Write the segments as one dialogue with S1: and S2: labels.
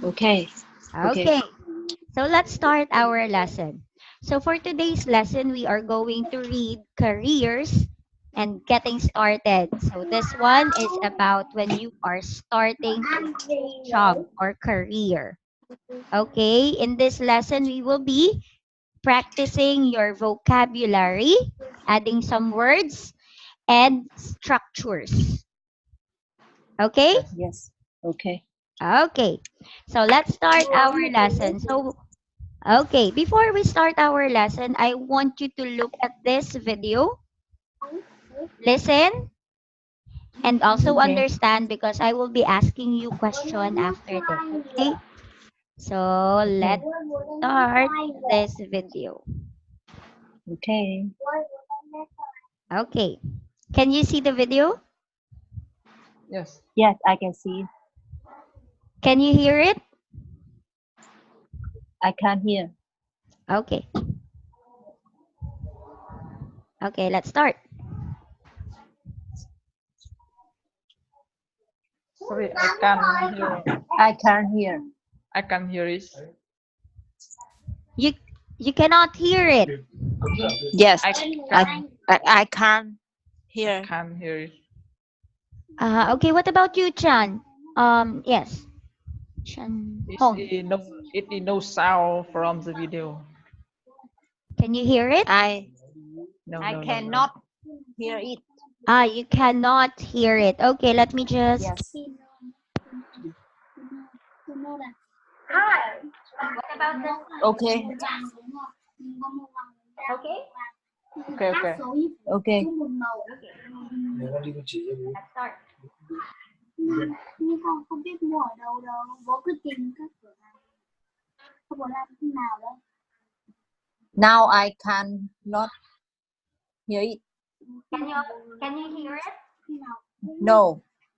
S1: Okay. Okay.
S2: Okay, so let's start our lesson. So for today's lesson, we are going to read careers and getting started. So this one is about when you are starting a new job or career. Okay, in this lesson, we will be practicing your vocabulary, adding some words and structures. Okay?
S1: Yes. Okay.
S2: Okay. So let's start our lesson. So, okay, before we start our lesson, I want you to look at this video, listen, and also
S1: Okay.
S2: understand because I will be asking you question after this. Okay? So
S1: Okay.
S2: let's start this video.
S1: Okay.
S2: Okay. Can you see the video?
S3: Yes.
S1: Yes, I can see.
S2: Can you hear it?
S1: I can't hear.
S2: Okay. Okay, let's start.
S3: Sorry, I can't hear.
S1: I can't hear.
S3: I can hear it.
S2: You you cannot hear it.
S1: Yes.
S3: I can.
S1: I can't hear.
S3: Can't hear it.
S2: Okay, what about you, Chan? Yes. Chan Hong.
S3: It is no sound from the video.
S2: Can you hear it?
S3: No,
S1: I
S3: no, no, no.
S1: cannot hear it.
S2: You cannot hear it. Okay, let me just.
S1: Yes.
S2: What about this?
S1: Okay.
S2: Okay.
S3: Okay, okay.
S1: Okay.
S2: Let's start.
S4: Nhưng con không biết mua ở đâu đâu, bố cứ tìm các cửa hàng. Không có làm thế nào đâu.
S1: Now I cannot hear it.
S2: Can you hear it?
S4: Khi nào
S1: No.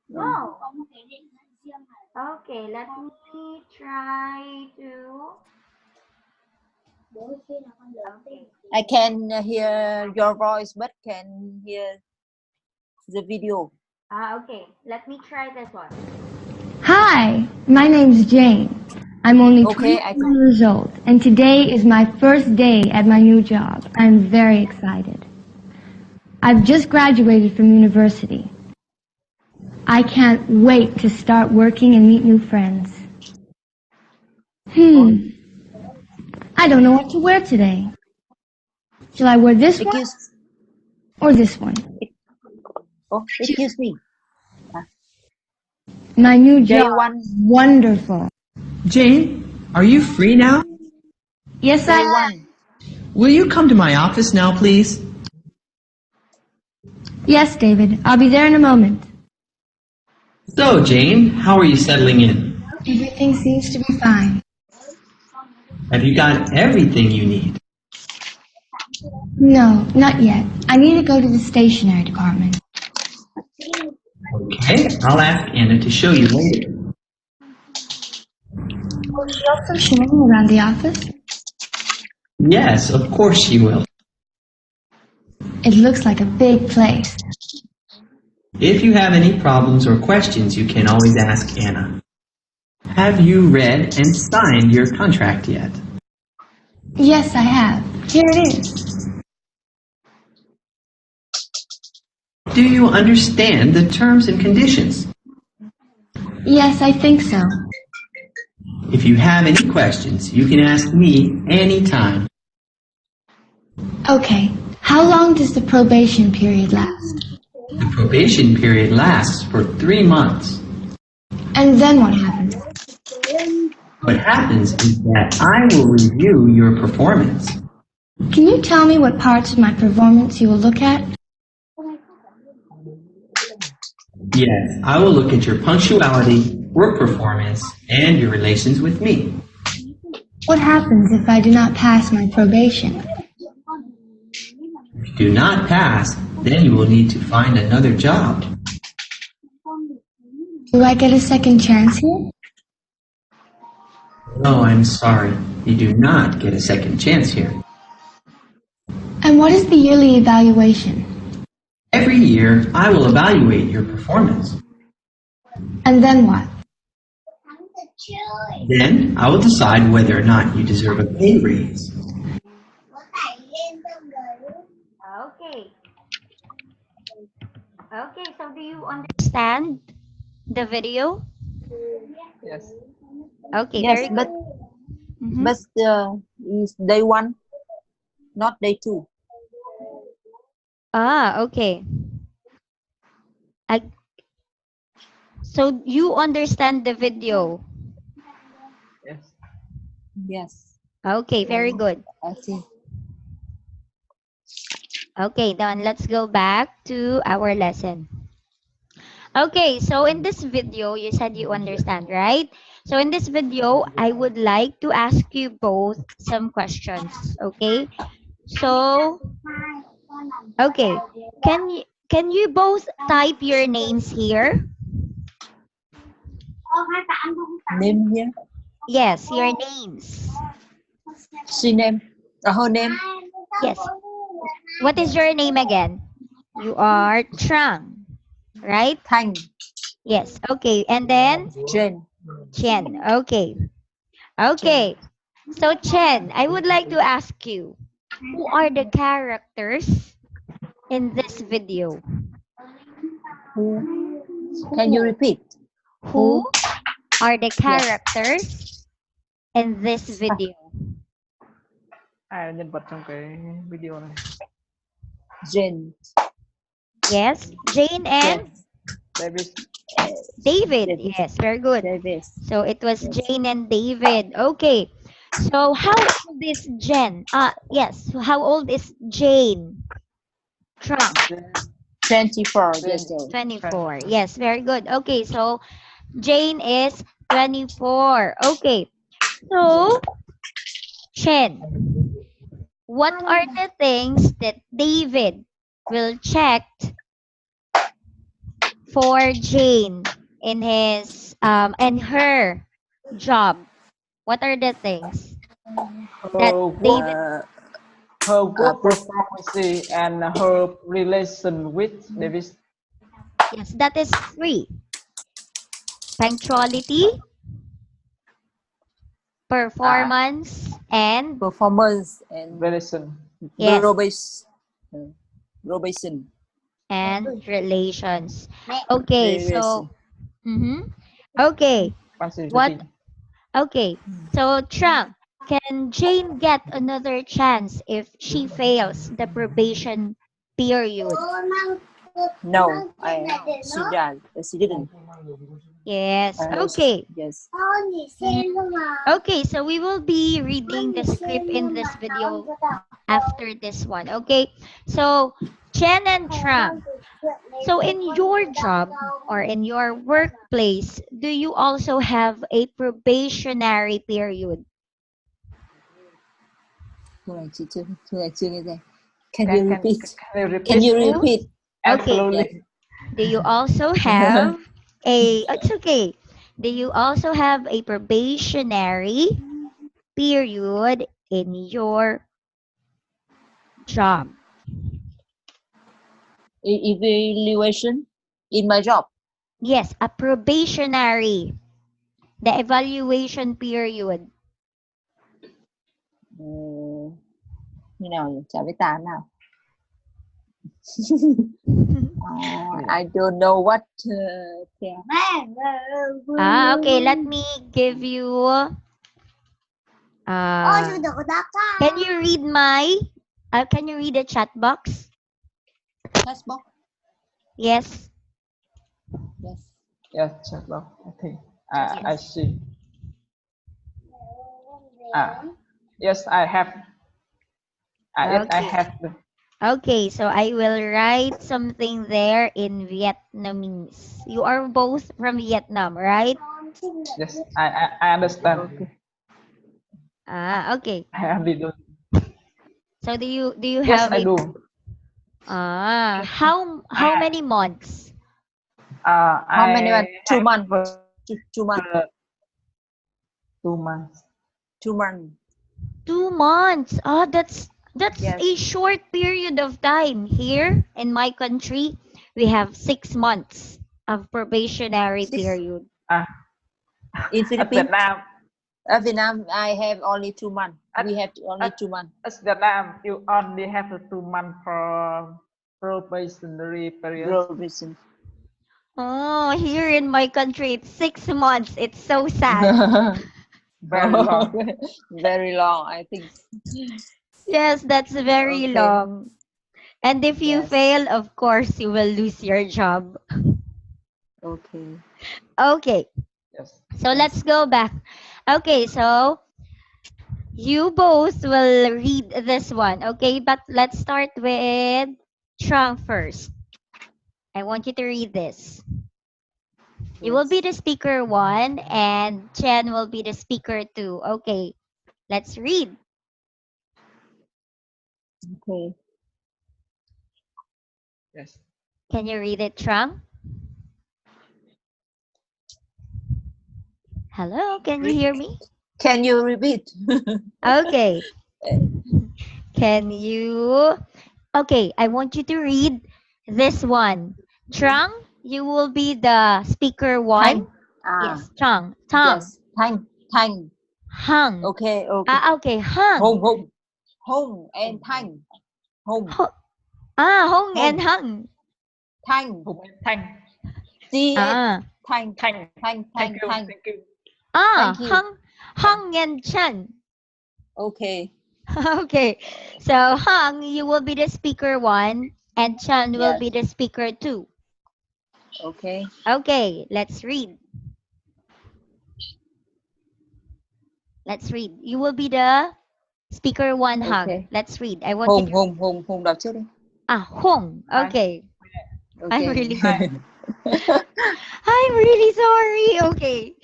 S2: No.
S4: có một cái điện thoại riêng này.
S2: Okay, let me try to.
S4: Bố khi nào con lớn thì
S1: I can hear your voice, but can hear the video.
S2: Okay, let me try this one.
S5: Hi, my name's Jane. I'm only
S1: Okay,
S5: 21 years old, and today is my first day at my new job. I'm very excited. I've just graduated from university. I can't wait to start working and meet new friends. I don't know what to wear today. Shall I wear this one or this one?
S1: Excuse me.
S5: My new job
S1: J1.
S5: is wonderful.
S6: Jane, are you free now?
S5: Yes, I am.
S1: J1.
S6: Will you come to my office now, please?
S5: Yes, David. I'll be there in a moment.
S6: So, Jane, how are you settling in?
S5: Everything seems to be fine.
S6: Have you got everything you need?
S5: No, not yet. I need to go to the stationery department.
S6: Okay, I'll ask Anna to show you later.
S5: Will she also show me around the office?
S6: Yes, of course she will.
S5: It looks like a big place.
S6: If you have any problems or questions, you can always ask Anna. Have you read and signed your contract yet?
S5: Yes, I have. Here it is.
S6: Do you understand the terms and conditions?
S5: Yes, I think so.
S6: If you have any questions, you can ask me anytime.
S5: Okay. How long does the probation period last?
S6: The probation period lasts for 3 months.
S5: And then what happens?
S6: What happens is that I will review your performance.
S5: Can you tell me what parts of my performance you will look at?
S6: Yes, I will look at your punctuality, work performance, and your relations with me.
S5: What happens if I do not pass my probation?
S6: If you do not pass, then you will need to find another job.
S5: Do I get a second chance here?
S6: No, I'm sorry. You do not get a second chance here.
S5: And what is the yearly evaluation?
S6: Every year, I will evaluate your performance.
S5: And then what?
S6: Then I will decide whether or not you deserve a pay raise.
S2: Okay. Okay, so do you understand the video?
S3: Yes.
S2: Okay,
S1: Yes,
S2: very good. Mhm.
S1: but is day 1, not day 2.
S2: Ah, okay. I, so you understand the video.
S3: Yes.
S1: Yes,
S2: Okay, very good.
S1: I see.
S2: Okay, then let's go back to our lesson. Okay, so in this video, you said you understand, right? So in this video, I would like to ask you both some questions, okay? So, okay, can you both type your names here?
S1: Name here.
S2: Yes, your names.
S1: She name. Her name.
S2: Yes. What is your name again? You are Trang, right?
S1: Thanh.
S2: Yes. Okay. And then
S1: Jane.
S2: Chen. Okay.
S1: Jane.
S2: Okay. So Chen, I would like to ask you, who are the characters in this video?
S1: Who? Can you repeat?
S2: Who are the
S1: Yes.
S2: characters in this video?
S3: Ai là nhân vật trong cái video này?
S1: Jane.
S2: Yes, Jane and
S1: Yes.
S3: David.
S2: David.
S1: David.
S2: Yes, very good.
S1: David.
S2: So it was
S1: Yes.
S2: Jane and David. Okay. So how old is Jen? Yes. So how old is Jane? Trump.
S1: 24 years old.
S2: 24. Yes, very good. Okay, so Jane is 24. Okay. So, Chen, what are the things that David will check for Jane in his in her job? What are the things that
S3: Her
S2: David?
S3: her work performance and her relation with David.
S2: Yes, that is 3. Punctuality, performance, and
S1: Performance and
S3: Relation.
S2: yes,
S1: Robinson.
S2: and relations. Okay, so
S1: Relation.
S2: okay.
S3: Punctuality.
S2: What? Okay. So Trump, can Jane get another chance if she fails the probation period?
S1: No, she didn't.
S2: Yes.
S1: I know
S2: Okay.
S1: Yes.
S2: Okay, so we will be reading the script in this video after this one. Okay. So Chen and Trump. So in your job or in your workplace, do you also have a probationary period?
S1: Thu này chưa nghe đây. Can
S3: Can,
S1: you
S3: can,
S1: repeat?
S3: can you repeat?
S1: Can you repeat?
S3: And
S2: Okay.
S3: slowly.
S2: Do you also have it's okay. Do you also have a probationary period in your job?
S1: Evaluation in my job.
S2: Yes, a probationary. The evaluation period.
S1: Như nào nhỉ? Trả với tà nào? I don't know what.
S2: Okay. Let me give you. Can you read my? Can you read the chat box?
S1: Chat box.
S2: Yes.
S1: Yes.
S3: Yes, chat box. I think. I see. Yes, I have. Yes, I
S2: Okay.
S3: have.
S2: Okay, so I will write something there in Vietnamese. You are both from Vietnam, right?
S3: Yes, I understand.
S2: Okay.
S3: I only do.
S2: So do you
S3: Yes,
S2: have
S3: I do.
S2: How many months?
S1: How many months? 2 months. 2 months.
S3: 2 months.
S1: 2 months.
S2: 2 months. That's
S1: Yes.
S2: a short period of time. Here in my country, we have 6 months of probationary
S1: Six.
S2: period.
S1: In
S3: At
S1: Philippines,
S3: Vietnam,
S1: Vietnam, I have only 2 months. We have only 2 months.
S3: at Vietnam, you only have a 2 month for probationary period.
S1: Probation.
S2: Oh, here in my country, it's 6 months. It's so sad.
S3: Very long.
S1: Very long, I think.
S2: Yes, that's very
S1: Okay.
S2: long. And if you
S1: Yes.
S2: fail, of course, you will lose your job.
S1: Okay.
S2: Okay,
S3: Yes.
S2: so
S1: Yes.
S2: let's go back. Okay, so you both will read this one, okay? But let's start with Trang first. I want you to read this. You will be
S1: Yes.
S2: the speaker 1 and Chen will be the speaker 2. Okay, let's read.
S1: Okay.
S3: Yes.
S2: Can you read it, Trang? Hello, can you hear me?
S1: Can you repeat?
S2: Okay. Can you? Okay, I want you to read this one. Trang, you will be the speaker 1.
S1: Thanh.
S2: Yes, Trang. Tang.
S1: Yes. Thanh. Thanh.
S2: Hung.
S1: Okay. Okay.
S2: Okay, hung.
S1: Hùng. Hùng. Hùng and Thanh. Hùng.
S2: Hung and
S1: Hùng.
S2: hung.
S1: Thanh.
S3: Thank.
S1: T.
S2: Ah.
S1: Thanh.
S3: Thank.
S1: Thanh.
S3: Thank
S1: Thanh.
S3: you.
S1: Thanh.
S3: Thank you.
S1: Thank you.
S2: Hung and Chen.
S1: Okay.
S2: Okay, so Hung, you will be the speaker 1 and Chen will
S1: Yes.
S2: be the speaker 2.
S1: Okay.
S2: Okay, let's read. Let's read. You will be the speaker 1, Hung.
S1: Okay.
S2: Let's read. I want you
S1: Hùng.
S2: to...
S1: Hùng. Hùng. Hùng đọc trước đi.
S2: Hung. Okay.
S1: Okay.
S2: I'm really...
S3: Hi.
S2: I'm really sorry. Okay.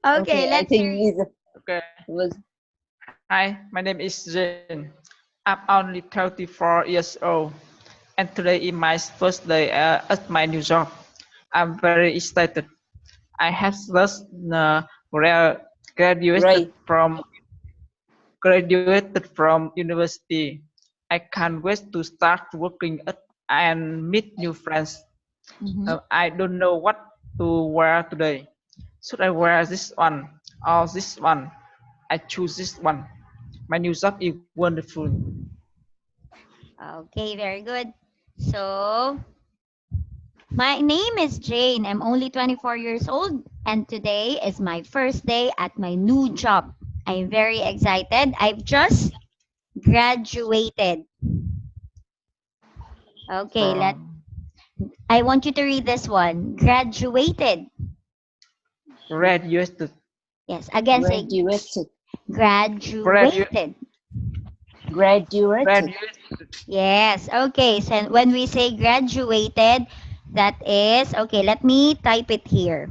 S2: Okay,
S1: I
S2: let's
S1: think
S2: read.
S3: Okay.
S1: was
S3: Hi, my name is Jane. I'm only 34 years old, and today is my first day at my new job. I'm very excited. I have just
S1: great.
S3: graduated from university. I can't wait to start working and meet new friends.
S2: Mhm.
S3: I don't know what to wear today. Should I wear this one or this one? I choose this one. My new job is wonderful.
S2: Okay, very good. So, my name is Jane. I'm only 24 years old, and today is my first day at my new job. I'm very excited. I've just graduated. Okay, I want you to read this one. Graduated.
S3: Graduated.
S2: Yes, again say
S1: Graduated.
S2: graduated.
S1: Graduated.
S3: Graduated.
S2: Yes, okay. So when we say graduated, that is, okay, let me type it here.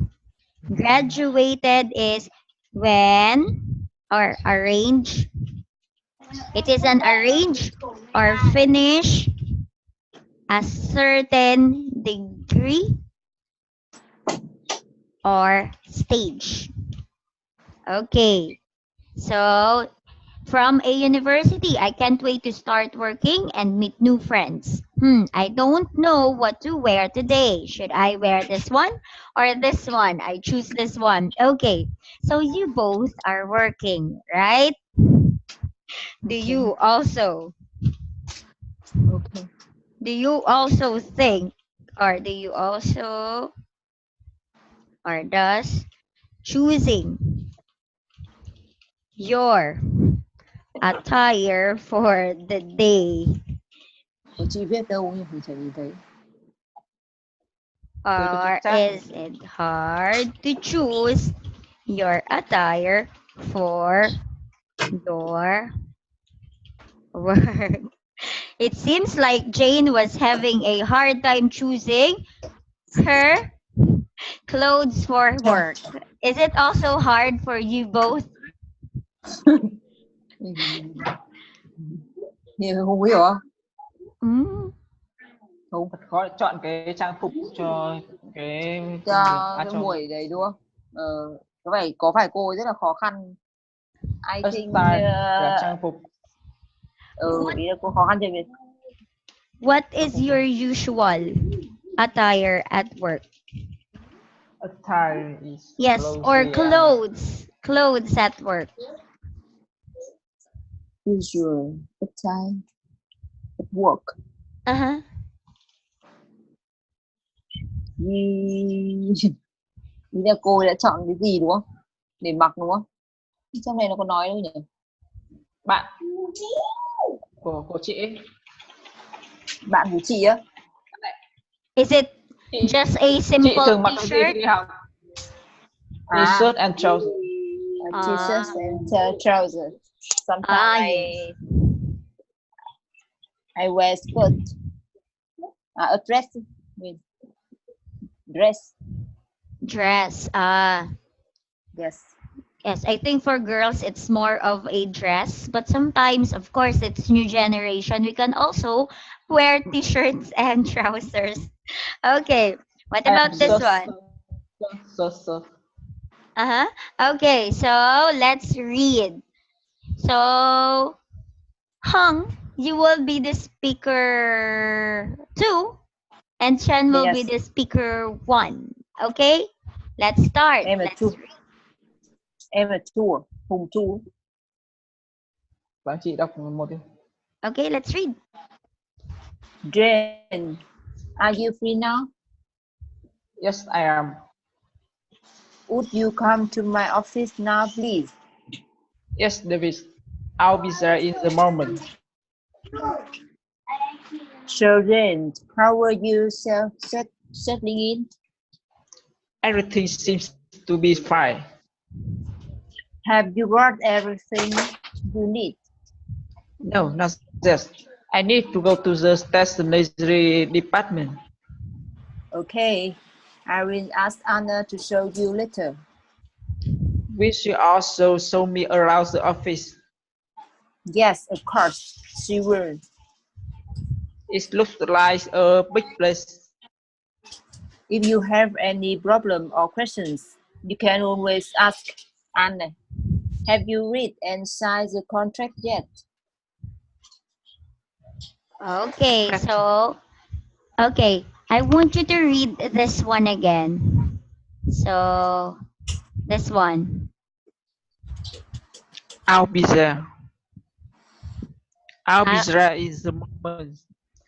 S2: Graduated is when or arrange. It is an arrange or finish a certain degree or stage. Okay. So from a university, I can't wait to start working and meet new friends. I don't know what to wear today. Should I wear this one or this one? I choose this one. Okay, so you both are working, right? Do
S1: Okay.
S2: you also?
S1: Okay.
S2: Do you also think, or do you also, or does choosing your attire for the day
S1: Của chị viết đâu nhưng mình chả nhìn thấy.
S2: or is it hard to choose your attire for your work? It seems like Jane was having a hard time choosing her clothes for work. Is it also hard for you both?
S1: Nhưng không hiểu không?
S2: Mm.
S3: Không, thật khó chọn cái trang phục cho cái
S1: Cho
S3: à,
S1: cái
S3: cho
S1: buổi đấy đúng không? Có phải cô ấy rất là khó khăn. I think
S3: style là trang phục.
S1: ý là cô khó khăn cho việc.
S2: What is your usual attire at work?
S3: Attire is
S2: Yes, or
S3: clothes.
S2: clothes at work.
S1: Usual attire at work.
S2: Uh-huh.
S1: Vì Ý là cô đã chọn cái gì đúng không? Để mặc đúng không? Trong này nó có nói đâu nhỉ?
S3: Bạn của chị ấy.
S1: Bạn của chị á?
S2: Is it
S3: Chị,
S2: just a
S3: chị
S2: simple
S3: thường mặc cái gì
S2: t-shirt?
S3: khi đi học?
S1: À,
S3: T-shirt and trousers.
S1: t-shirt and trousers. Sometimes
S2: Yes.
S1: I wear skirt. A dress. Wait, dress.
S2: Dress.
S1: Yes.
S2: Yes, I think for girls it's more of a dress, but sometimes, of course, it's new generation. We can also wear t-shirts and trousers. Okay, what about
S3: And
S2: this one?
S3: so.
S2: Uh-huh. Okay, so let's read. So, Hung, you will be the speaker 2, and Chen will be
S1: Yes.
S2: the speaker 1. Okay, let's start.
S1: Em là
S2: Let's
S1: Chu.
S2: read.
S1: Em là Chu à? Hùng Chu.
S3: Bạn chị đọc một đi.
S2: Okay, let's read.
S1: Jane, are you free now?
S3: Yes, I am.
S1: Would you come to my office now, please?
S3: Yes, David. I'll be there in the moment.
S1: So Jane, how are you settling in?
S3: Everything seems to be fine.
S1: Have you got everything you need?
S3: No, not yet. I need to go to the stationery department.
S1: Okay, I will ask Anna to show you later.
S3: Will she also show me around the office?
S1: Yes, of course, she will.
S3: It looks like a big place.
S1: If you have any problem or questions, you can always ask Anna. Have you read and signed the contract yet?
S2: Okay, so, okay, I want you to read this one again. So, this one.
S3: I'll be there. I'll be
S2: Uh,
S3: there in the moment.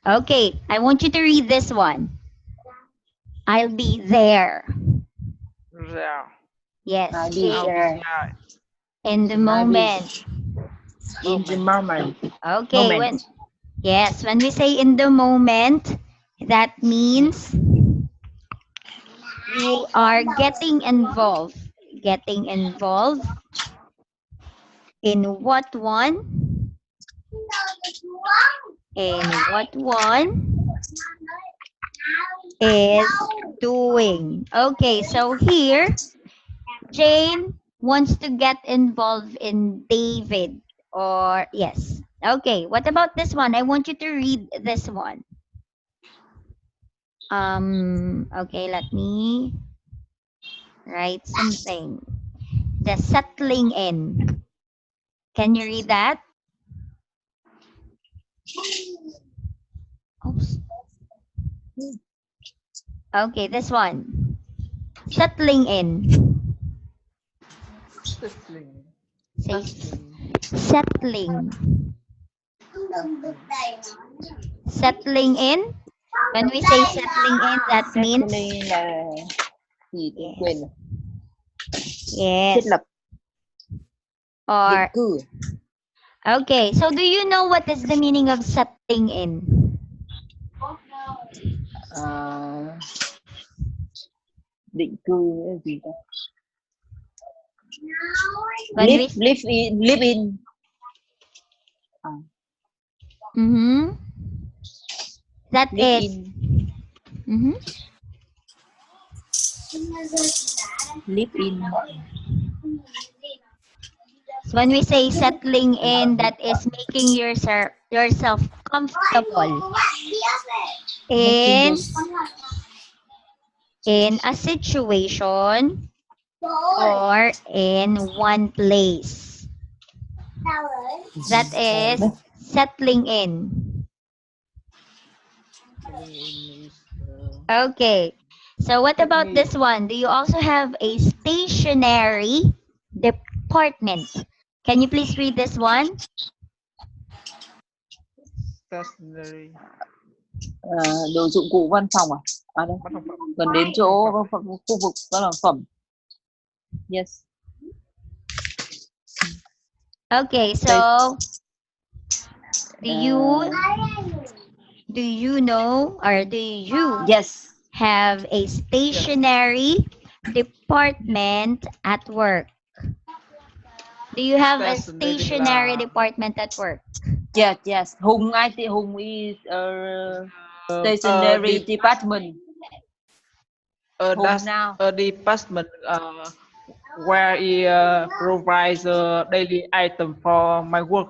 S2: Okay, I want you to read this one. I'll be there.
S3: There.
S2: Yes,
S1: I'll be
S3: I'll be
S1: there
S3: there.
S2: in the
S1: I'll be
S2: moment.
S1: in the moment.
S2: Okay, when yes, when we say in the moment, that means you are getting involved. Getting involved in what one? In what one is doing. Okay, so here Jane wants to get involved in David, or yes. Okay, what about this one? I want you to read this one. Okay, let me write something. The settling in. Can you read that? Oops. Okay, this one. Settling in.
S3: Settling.
S2: Say settling. Settling in. When we say settling in, that means
S1: Settling là gì tôi quên rồi.
S2: yes.
S1: Thiết lập định
S2: Or
S1: cư.
S2: okay, so do you know what is the meaning of settling in?
S1: À, định cư là gì ta?
S2: When we
S1: Live in. À,
S2: mm-hmm. That
S1: live
S2: is
S1: in.
S2: mm-hmm.
S1: Live in.
S2: So when we say settling in, that is making yourself comfortable in a situation or in one place. That is settling in. Okay. So what
S3: Let
S2: about
S3: me
S2: this one? Do you also have a stationary department? Can you please read this one?
S3: stationary.
S1: Đồ dụng cụ văn phòng à? À đây,
S3: Văn phòng.
S1: gần đến chỗ khu vực văn phòng phẩm. Yes.
S2: Okay, so do you know or do you
S1: Yes.
S2: have a stationary department at work? Do you have a stationary department at work?
S1: Yes, yes. Hùng, I think Hùng is stationary department. Hùng
S3: That's
S1: now.
S3: a department where he provides a daily item for my work.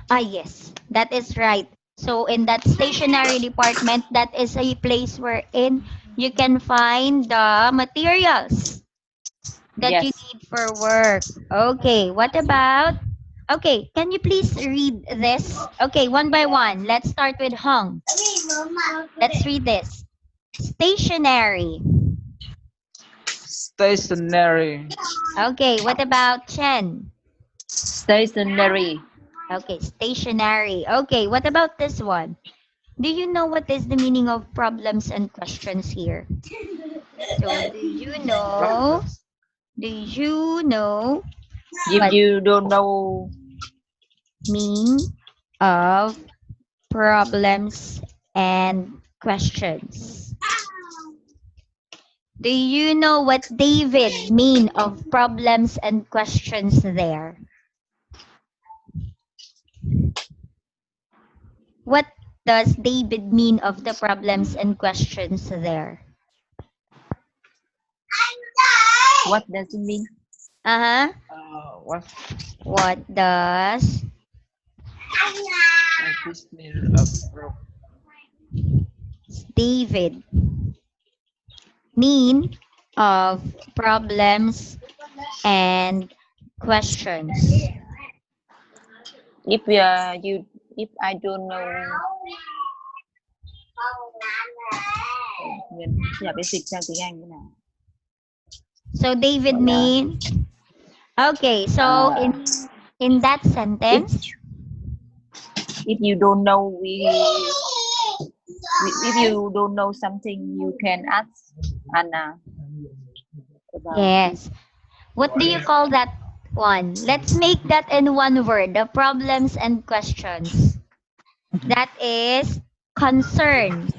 S2: Ah, yes, that is right. So in that stationary department, that is a place wherein you can find the materials that you
S1: Yes.
S2: need for work. Okay, what about? Okay, can you please read this? Okay, one by one. Let's start with Hong. Let's read this. Stationary.
S3: Stationary.
S2: Okay, what about Chen?
S1: Stationary.
S2: Okay, stationary. Okay, what about this one? Do you know what is the meaning of problems and questions here? So do you know? Do you know
S1: If
S2: what
S1: you don't know,
S2: meaning of problems and questions? Do you know what David mean of problems and questions there? What does David mean of the problems and questions there?
S1: what does it mean?
S2: Uh-huh.
S3: What
S2: What does
S3: this mean of
S2: David mean of problems and questions?
S1: If if I don't know, giờ phải dịch sang tiếng Anh thế nào?
S2: So David
S1: Gọi là
S2: mean. Okay, so in that sentence,
S1: if you don't know, if you don't know something, you can ask Anna about.
S2: yes. What do you call that one? Let's make that in one word, the problems and questions. That is concerns.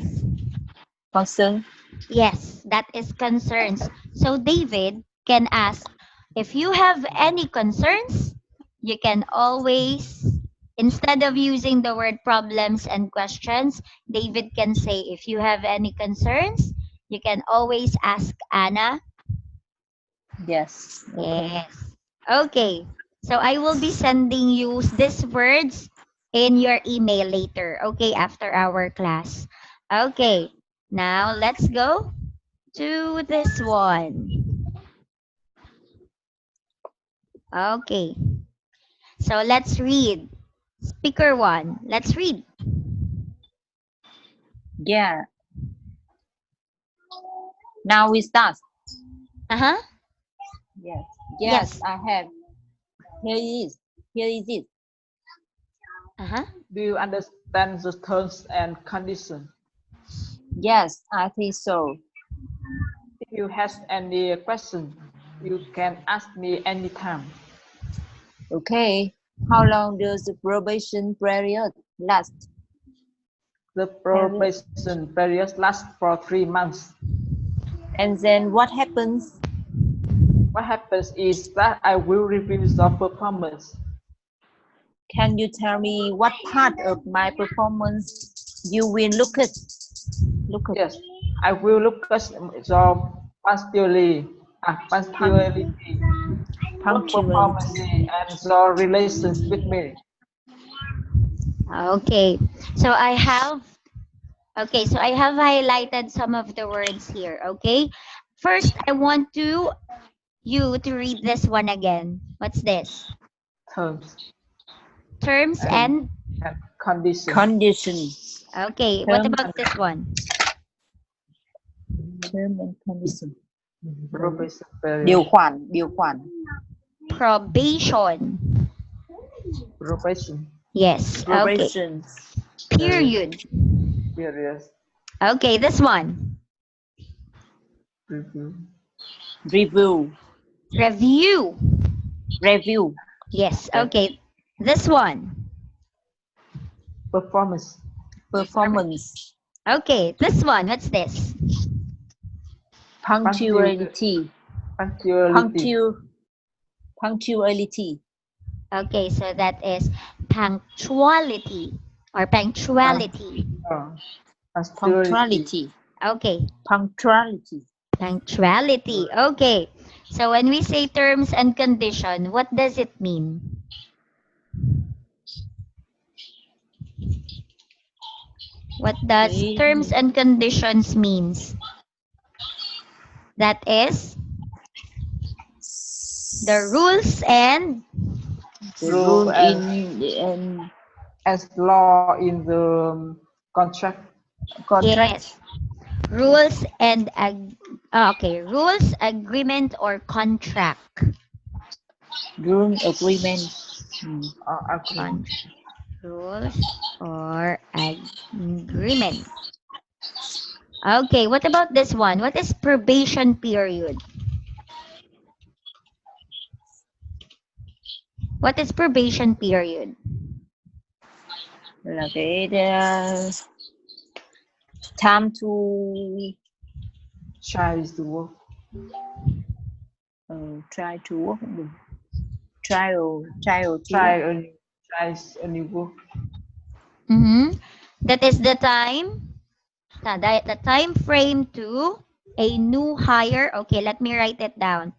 S1: Concern.
S2: Yes, that is concerns. So David can ask, if you have any concerns, you can always, instead of using the word problems and questions, David can say, if you have any concerns, you can always ask Anna.
S1: Yes. Okay.
S2: Yes. Okay. So I will be sending you these words in your email later, okay, after our class. Okay. Now let's go to this one. Okay. So let's read. Speaker one. Let's read.
S1: Yeah. Now we start.
S2: Uh-huh.
S1: Yes.
S2: Yes.
S1: Yes, I have. Here it is. Here is it.
S2: Uh-huh.
S3: Do you understand the terms and conditions?
S1: Yes, I think so.
S3: If you have any question, you can ask me anytime.
S1: Okay. How long does the probation period last?
S3: The probation period lasts for 3 months.
S1: And then what happens?
S3: What happens is that I will review your performance.
S1: Can you tell me what part of my performance you will look at?
S3: Yes, I will look at your punctuality, work performance, and your relations with me.
S2: Okay. So I have highlighted some of the words here, okay? First, I want you to read this one again. What's this?
S3: Terms
S2: Terms and
S3: conditions.
S1: Conditions.
S2: okay, what
S1: Terms
S2: about this one?
S1: Term and condition.
S3: Probation
S1: Điều
S3: period.
S1: khoản.
S2: Probation.
S3: Probation
S2: Yes. Okay.
S1: Probation.
S2: Period.
S3: period.
S2: Okay, this one.
S3: Review.
S1: Review.
S2: Review.
S1: Review.
S2: Yes. Okay. This one.
S3: Performance.
S1: Performance.
S2: Okay, this one. What's this?
S1: Punctuality.
S3: Punctuality.
S1: Punctuality.
S2: Okay, so that is punctuality or punctuality.
S1: Punctuality.
S2: Okay,
S1: Punctuality.
S2: punctuality. Okay, so when we say terms and condition, what does it mean? What does terms and conditions means? That is the rules and
S1: The rule in
S3: as law in the contract.
S1: contract.
S2: yes, rules and rules, agreement or contract.
S1: Rule agreement.
S2: Con- rules or agreement. Okay, what about this one? What is probation period? What is probation period?
S1: Là cái time to
S3: Try to work.
S1: try to work cũng được. Trial to
S3: Try
S1: work.
S3: a new work.
S2: That is the time, the time frame to a new hire. Okay, let me write it down.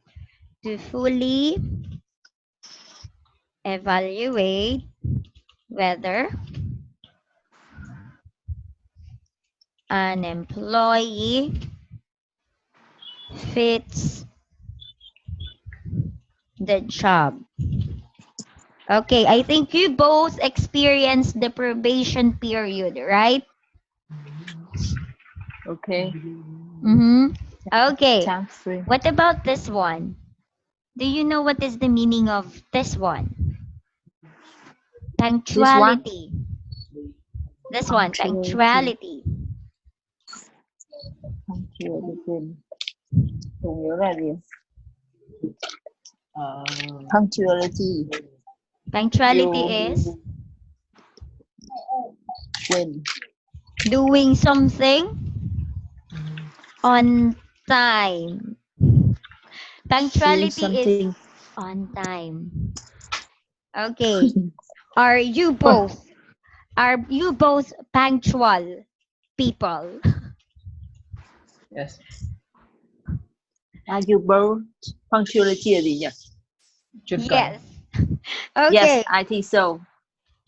S2: To fully evaluate whether an employee fits the job. Okay, I think you both experienced the probation period, right?
S1: Okay.
S2: Okay,
S1: Time frame.
S2: what about this one? Do you know what is the meaning of this one? Punctuality. This one, punctuality.
S1: Punctuality. Không nhớ là gì? Punctuality.
S2: Punctuality is
S1: When
S2: doing something on time. Punctuality is on time. Okay. Are you both punctual people?
S3: Yes.
S1: are you both punctuality là gì nhỉ?
S2: Yes. Okay.
S1: Yes, I think so.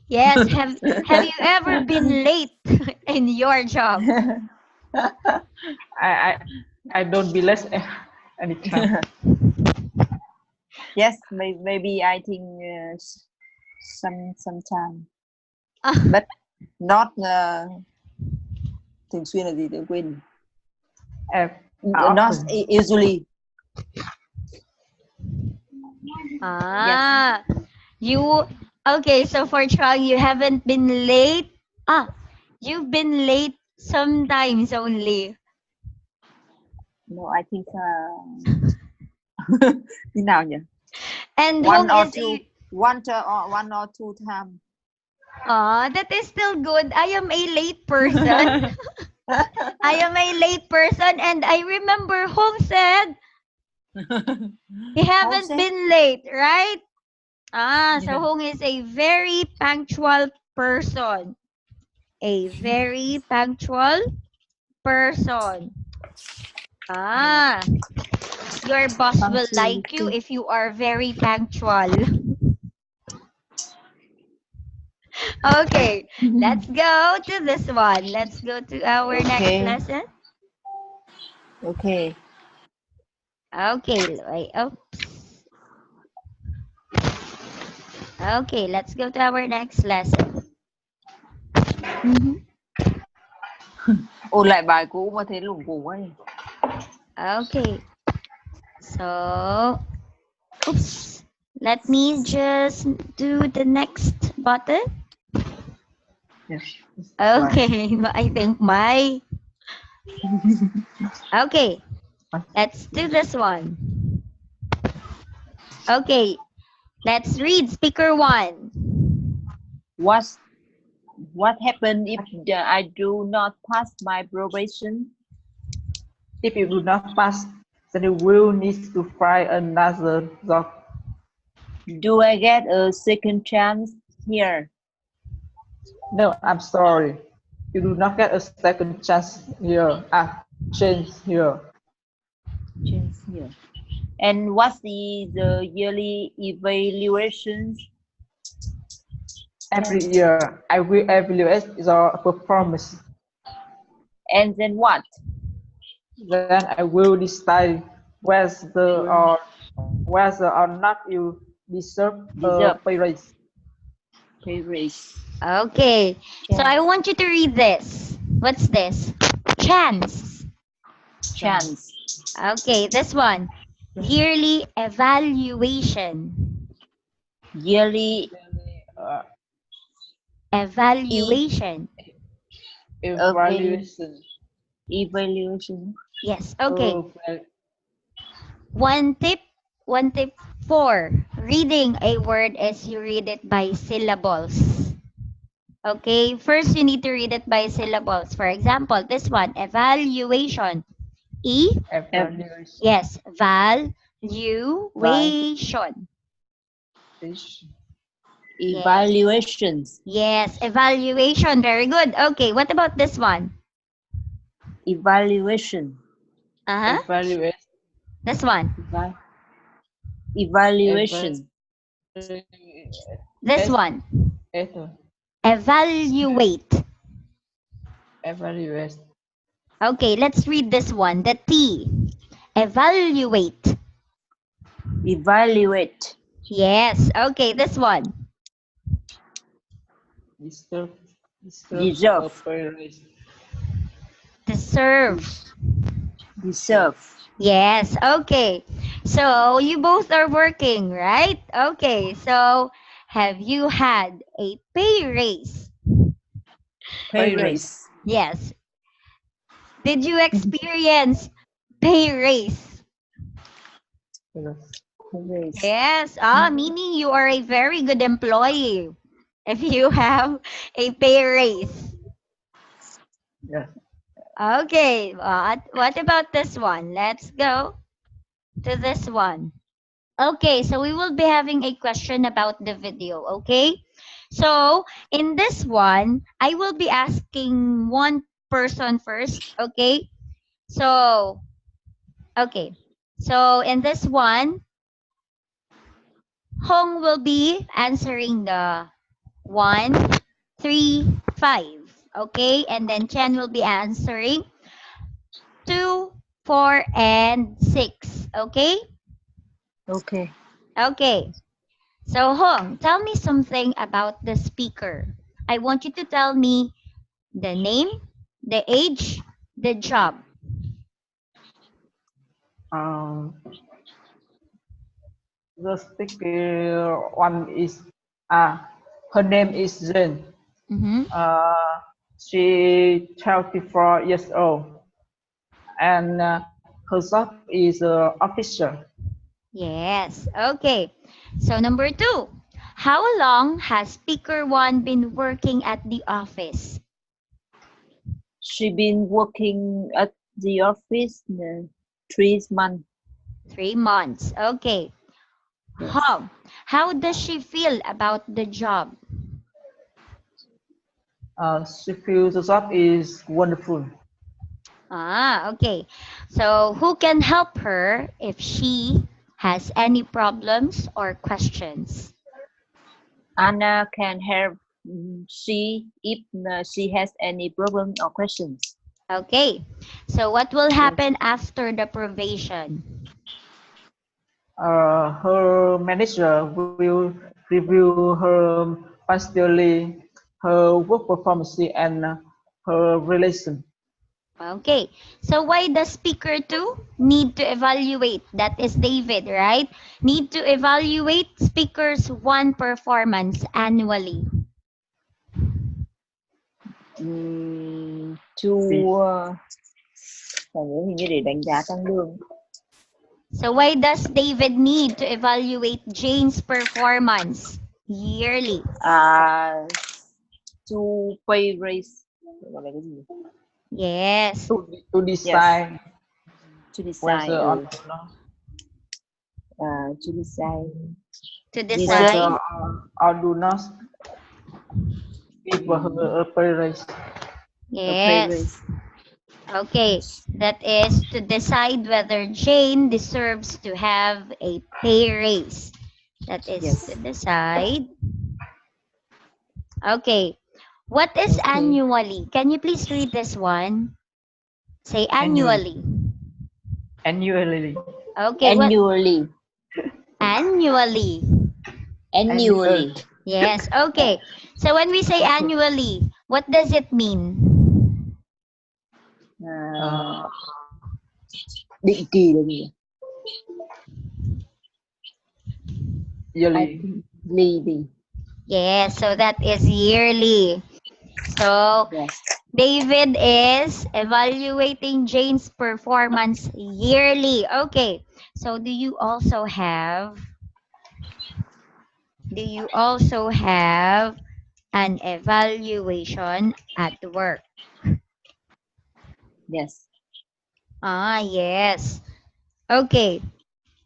S2: Yes. Have you ever been late in your job?
S3: I don't be less anytime.
S1: Yes, maybe I think sometime, but not thường xuyên là gì tôi quên. Not usually.
S2: Yes. Okay, so for Trang, you haven't been late. You've been late sometimes only.
S1: No, I think như nào nhỉ?
S2: And
S1: one or two times.
S2: That is still good. I am a late person. I am a late person, and I remember Hong said he haven't been late, right? So Hong is a very punctual person. A very punctual person. Your boss will like you if you are very punctual. Okay, let's go to this one. Let's go to our next lesson.
S1: Okay.
S2: Okay, wait, oops. Okay, let's go to our next lesson.
S1: Ôn lại bài cũ mà thấy lủng củng ấy.
S2: Okay. So, oops. Let me just do the next button.
S3: Yes. Right.
S2: Okay, I think my. Okay, let's do this one. Okay, let's read speaker one.
S1: What what happened if I do not pass my probation?
S3: If you do not pass, then you will need to find another job.
S1: Do I get a second chance here?
S3: No, I'm sorry. You do not get a second chance here. Change here.
S1: Chance here. And what's the yearly evaluations?
S3: Every year, I will evaluate your performance.
S1: And then what?
S3: Then I will decide whether or not you deserve a
S1: Deserve
S3: pay raise.
S1: pay raise.
S2: Okay, so I
S1: Chance.
S2: want you to read this. What's this? Chance.
S1: Chance.
S2: Okay, this one. Yearly evaluation.
S1: Yearly
S3: Uh,
S1: e-
S2: Evaluation.
S1: evalu-
S3: evaluation.
S1: evaluation.
S2: Yes, okay.
S3: Eval-
S2: One tip, one tip for reading a word is you read it by syllables. Okay, first you need to read it by syllables. For example, this one, evaluation. E,
S1: Ev-
S3: Evaluation.
S2: yes,
S3: Evaluation.
S2: valuation. Yes,
S1: Evaluations.
S2: yes, evaluation. Very good. Okay, what about this one?
S1: Evaluation.
S2: Uh-huh,
S3: Evaluation.
S2: this one.
S1: Eva- Evaluation.
S2: This one.
S3: Evaluation.
S2: Evaluate.
S3: Evaluate.
S2: Okay, let's read this one. The T. Evaluate.
S1: Evaluate.
S2: Yes. Okay, this one.
S3: Deserve. Deserve a
S1: Deserve.
S3: pay raise.
S2: Deserve.
S1: Deserve.
S2: Yes. Okay. So you both are working, right? Okay. So have you had a pay raise?
S1: Pay
S3: Pay raise.
S1: raise.
S2: Yes. Did you experience pay raise?
S1: Pay raise.
S2: Yes. Meaning you are a very good employee if you have a pay raise.
S3: Yeah.
S2: Okay, what about this one? Let's go to this one. Okay, so we will be having a question about the video, okay? So, in this one, I will be asking one person first, okay? So, okay. So, in this one, Hong will be answering the 1, 3, 5, okay? And then Chen will be answering 2, 4, and 6. Okay?
S1: Okay.
S2: Okay. So, Hong, tell me something about the speaker. I want you to tell me the name, the age, the job.
S3: Um, the speaker one is her name is Jane.
S2: Mm-hmm.
S3: She 24 years old, and her job is officer.
S2: Yes. Okay. So, number 2. How long has speaker 1 been working at the office?
S1: She been working at the office 3 months.
S2: 3 months. Okay.
S1: Yes.
S2: How does she feel about the job?
S3: She feels the job is wonderful.
S2: Okay. So, who can help her if she has any problems or questions?
S1: Anna can help she if she has any problem or questions.
S2: Okay. So, what will happen after the probation?
S3: Her manager will review her personally, her work performance, and her relation.
S2: Okay, so why does speaker 2 need to evaluate? That is David, right? Need to evaluate speakers 1 performance annually.
S1: To
S3: Vì
S1: là những hình như để đánh giá tăng lương.
S2: So why does David need to evaluate Jane's performance yearly?
S1: To pay raise, gọi là cái gì?
S2: Yes.
S3: to decide
S1: To
S3: whether
S1: decide,
S3: or not
S1: to decide,
S2: To
S3: whether
S2: decide.
S3: or do not give her a pay raise.
S1: a pay
S2: Yes.
S1: raise.
S2: Okay, that is to decide whether Jane deserves to have a pay raise. That is
S1: Yes.
S2: to decide. Okay, what is
S1: Okay.
S2: annually? Can you please read this one? Say annually.
S3: Annually.
S2: Okay, what?
S1: Annually.
S2: Annually.
S1: Annually.
S2: Yes, okay. So when we say annually, what does it mean?
S1: Định kỳ là gì?
S3: Yearly.
S1: Yearly.
S2: Yes, so that is yearly. So
S1: Yes.
S2: David is evaluating Jane's performance yearly. Okay, so do you also have an evaluation at work?
S1: Yes.
S2: Yes. Okay.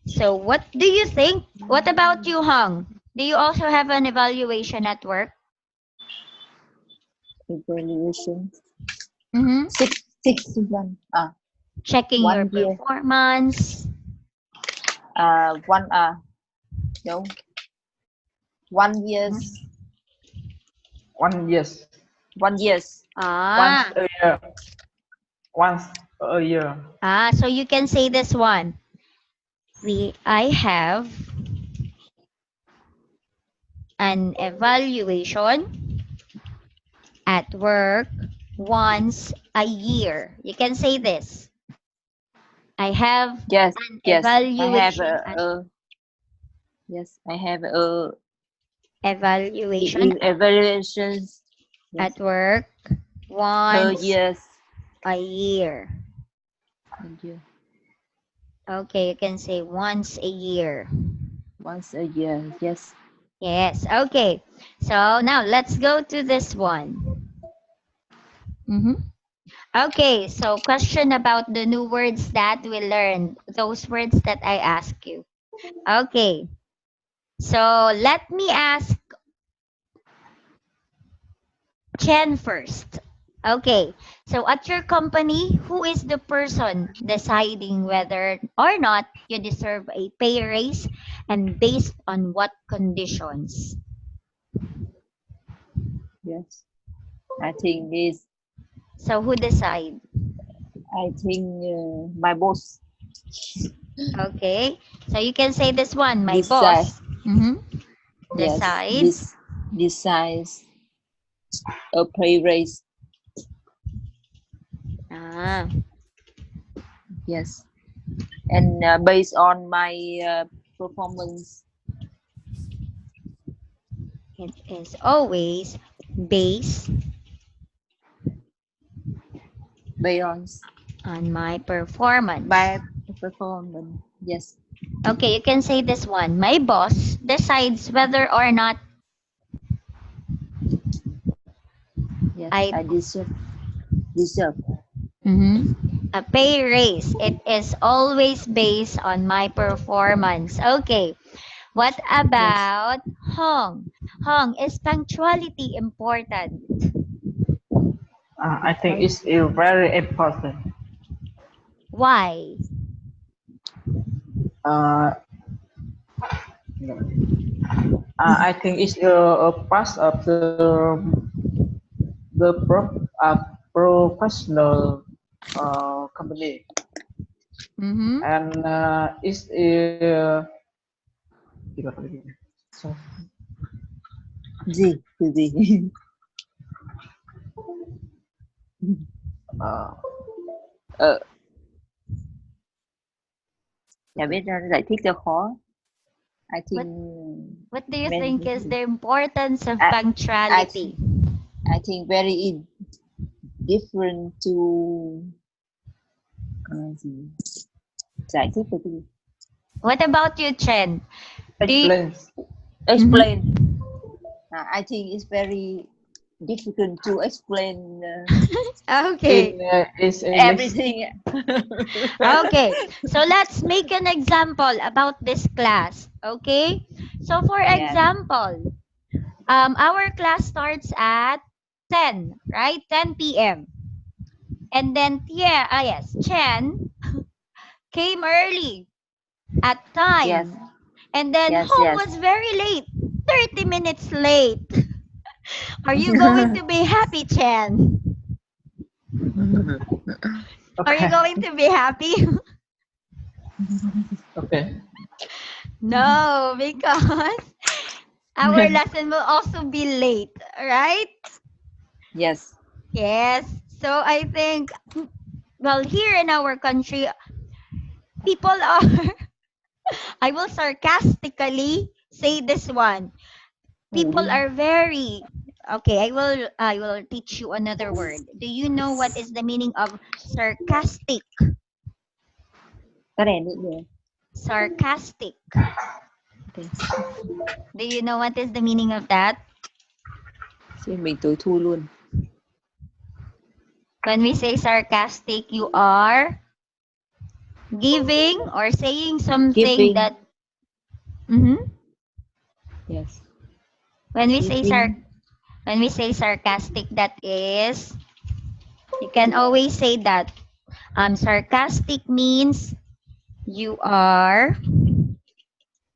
S2: So what do you think? What about you, Hong? Do you also have an evaluation at work?
S1: Evaluation.
S2: Mm-hmm.
S1: 61.
S2: Checking your
S1: 1 year.
S2: performance.
S1: One no. 1 years.
S3: 1 years.
S1: 1 years.
S3: Once a year. Once a year.
S2: So you can say this one. I have an evaluation at work once a year. You can say this. I have
S1: Yes.
S2: an
S1: Yes.
S2: evaluation
S1: I have a
S2: evaluation
S1: evaluations. Yes.
S2: at work
S1: Per
S2: once
S1: years.
S2: a year.
S1: Thank you.
S2: Okay, you can say once a year.
S1: Once a year. Yes.
S2: Yes, okay. So now let's go to this one. Okay, so question about the new words that we learned, those words that I asked you. Okay, so let me ask Chen first. Okay, so at your company, who is the person deciding whether or not you deserve a pay raise and based on what conditions?
S1: Yes. I think this.
S2: So who decide?
S1: I think my boss.
S2: Okay, so you can say this one, my
S1: Decide.
S2: boss.
S1: Yes.
S2: Decides.
S1: Decides a pay raise. Yes. And based on my performance.
S2: It is always based on my performance.
S1: By performance. Yes.
S2: Okay, you can say this one. My boss decides whether or not
S1: Yes.
S2: I
S1: I deserve.
S2: a pay raise. It is always based on my performance. Okay. What about Hong? Hong, is punctuality important?
S3: I think it's very important.
S2: Why?
S3: I think it's a part of professional company, and it's so,
S1: Gì? Từ gì?
S3: uh,
S1: Ờ, chả biết giải thích cho khó. I think
S2: What What do you
S1: many
S2: think is the importance of
S1: I, I
S2: punctuality?
S1: think I think very different to gì? Giải thích về cái gì?
S2: What about you, Chen? Do you,
S3: Explains.
S2: Mhm.
S1: Explain. I think it's very difficult to explain
S2: Okay.
S3: is English.
S1: everything.
S2: Okay. So let's make an example about this class. Okay. So for
S1: Yes,
S2: example, our class starts at 10, right? 10 p.m. And then, yeah, yes, Chen came early at
S1: yes,
S2: 9. And then
S1: yes,
S2: Hong
S1: yes.
S2: was very late, 30 minutes late. Are you going to be happy, Chen? Are you
S3: Okay.
S2: going to be happy?
S3: Okay.
S2: No, because our lesson will also be late, right?
S1: Yes.
S2: Yes. So I think, well, here in our country, people are, I will sarcastically say this one. People
S1: Ừ.
S2: are very, okay, I will teach you another word. Do you know what is the meaning of sarcastic?
S1: Cái đèn đi được.
S2: Sarcastic.
S1: Okay.
S2: Do you know what is the meaning of that?
S1: Xin mình tối thu luôn.
S2: When we say sarcastic, you are giving or saying something
S1: Giving.
S2: that. Mhm.
S1: Yes.
S2: When we say
S1: Giving.
S2: sarcastic, that is, you can always say that. Sarcastic means you are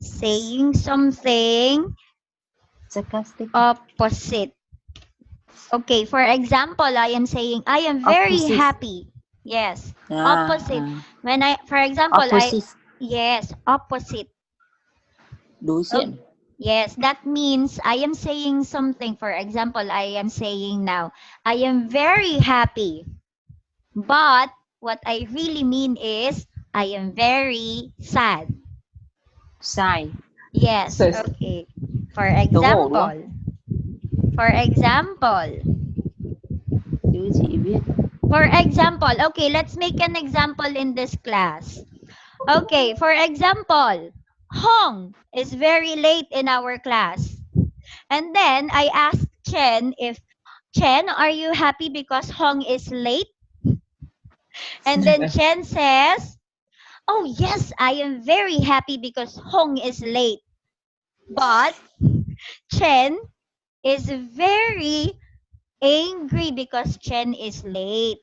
S2: saying something
S1: Sarcastic.
S2: opposite. Okay, for example, I am saying I am very
S1: Opposite.
S2: happy. Yes, opposite.
S1: À.
S2: When for example,
S1: Opposite.
S2: yes, opposite.
S1: Đối
S2: Oh,
S1: diện.
S2: yes, that means I am saying something. For example, I am saying now, I am very happy. But what I really mean is, I am very sad.
S1: Sai.
S2: Yes,
S3: Says
S2: okay. For
S1: Xấu hổ đúng không?
S2: example, for example,
S1: Chứ chị biết.
S2: for example, okay, let's make an example in this class. Okay, for example, Hong is very late in our class. And then I asked Chen if, Chen, are you happy because Hong is late? And then Chen says, oh yes, I am very happy because Hong is late. But Chen is very angry because Chen is late.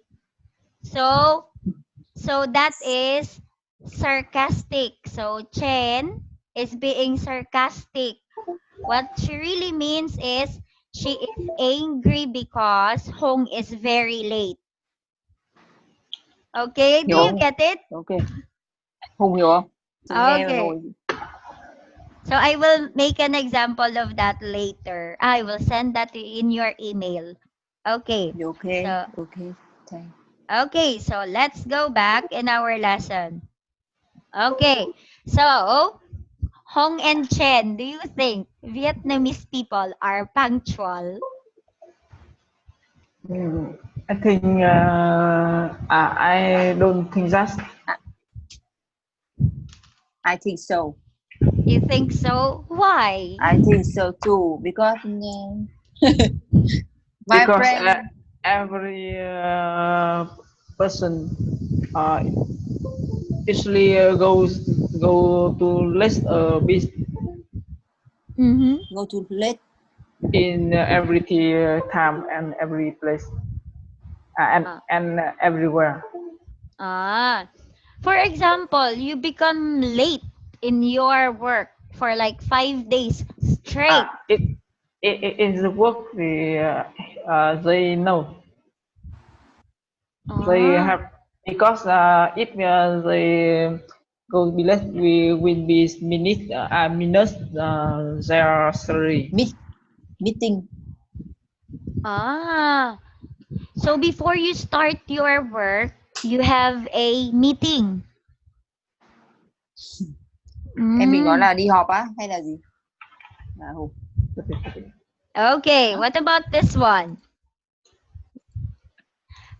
S2: So that is sarcastic. So Chen is being sarcastic. What she really means is she is angry because Hong is very late. Okay, do you
S1: Hiểu.
S2: get it?
S1: Ok. Hùng hiểu không? Chị nghe
S2: Okay.
S1: rồi.
S2: So I will make an example of that later. I will send that in your email. Okay.
S1: Ok.
S2: So
S1: Ok. Thank.
S2: okay, so let's go back in our lesson. Okay. So Hong and Chen, do you think Vietnamese people are punctual?
S3: I think I don't think that.
S1: I think so.
S2: You think so? Why?
S1: I think so too. Because my
S3: Because
S1: friend.
S3: every person uh, usually go to less bit
S2: Mm-hmm.
S1: Go to late.
S3: in every time and every place and everywhere.
S2: For example, you become late in your work for like 5 days straight.
S3: It in the work they know they
S2: Ah,
S3: have because if they go be less we will be minus their salary.
S1: Meeting.
S2: ah. So before you start your work, you have a meeting.
S1: Em mình gọi
S2: Mm.
S1: là đi họp á hay là gì? Hùng.
S2: Okay,
S1: Huh?
S2: what about this one?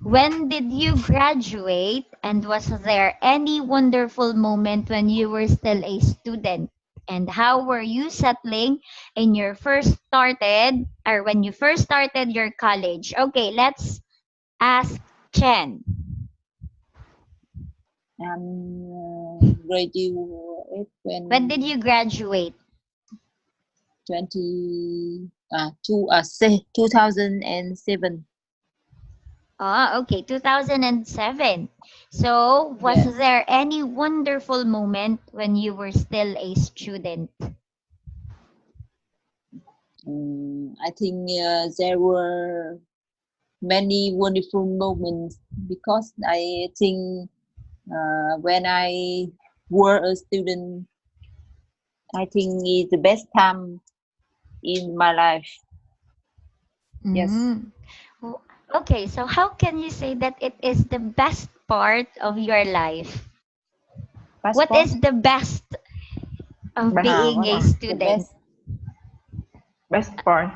S2: When did you graduate, and was there any wonderful moment when you were still a student? And how were you settling in your first started or when you first started your college? Okay, let's ask Chen.
S1: Graduate
S2: When did you graduate?
S1: 2007.
S2: Okay, 2007. So, was
S1: Yes.
S2: there any wonderful moment when you were still a student?
S1: I think there were many wonderful moments because I think when I were a student, I think it's the best time in my life. Yes.
S2: Mm. Okay, so how can you say that it is the best part of your life? What
S1: Passport.
S2: is the best of being a
S1: The
S2: student?
S3: Best part.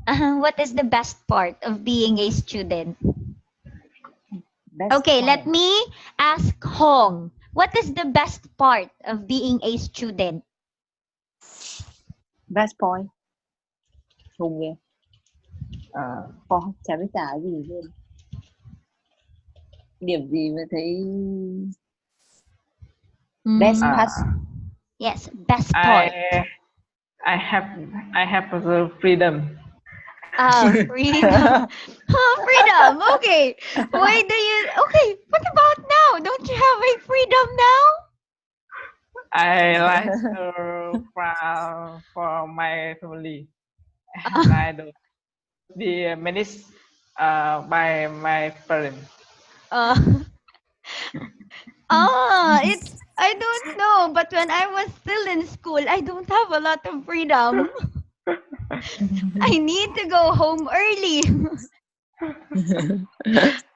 S2: What is the best part of being a student?
S1: best
S2: Okay,
S1: part.
S2: let me ask Hong. What is the best part of being a student?
S1: Best point. Hùng kìa. Con chả biết trả gì luôn. Điểm gì mà thấy best
S2: Mm,
S1: part?
S2: yes, best part.
S3: I have the freedom.
S2: Freedom. Freedom. Okay. Why do you? Okay. What about now? Don't you have a freedom now?
S3: I like to for my family, and I don't be managed by my parents.
S2: It's I don't know, but when I was still in school, I don't have a lot of freedom. I need to go home early.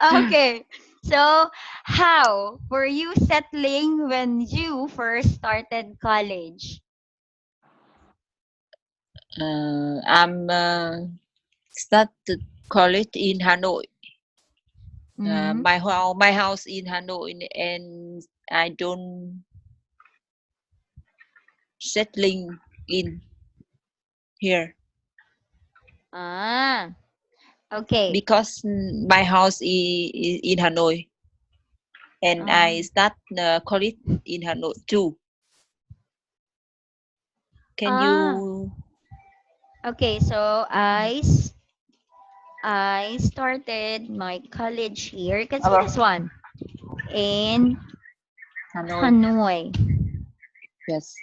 S2: Okay. So, how were you settling when you first started college?
S1: I'm started college in Hanoi.
S2: Mhm.
S1: My house in Hanoi, and I don't settling in here
S2: Okay.
S1: because my house is in Hanoi, and I start college in Hanoi too. Can you?
S2: Okay, so I started my college here. You can see
S3: Hello.
S2: this one in
S1: Hanoi.
S2: Hanoi.
S1: Yes.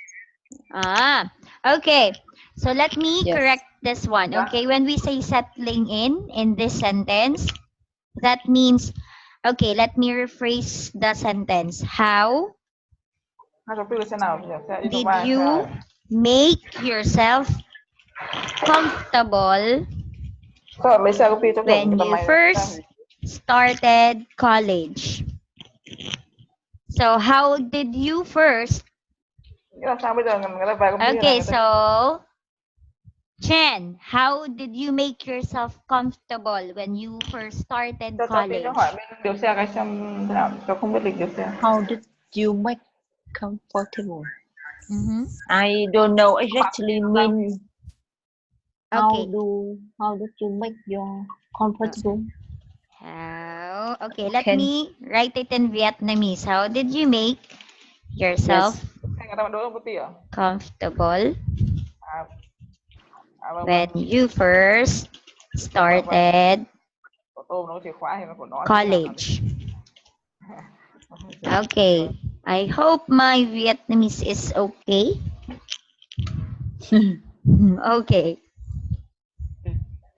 S2: Okay. So let me
S1: Yes.
S2: correct this one. Okay, when we say settling in this sentence, that means, okay, let me rephrase the sentence. How did you make yourself comfortable when you first started college? So how did you first? Okay, so Chen, how did you make yourself comfortable when you first started college?
S3: Điều xe cái xem thế nào, tôi không biết lịch điều xe.
S1: How did you make comfortable?
S2: Mm-hmm.
S1: I don't know exactly mean.
S2: Okay.
S1: How did you make your comfortable?
S2: How? Okay, let me write it in Vietnamese. How did you make yourself comfortable when you first started college? Okay, I hope my Vietnamese is okay. Okay.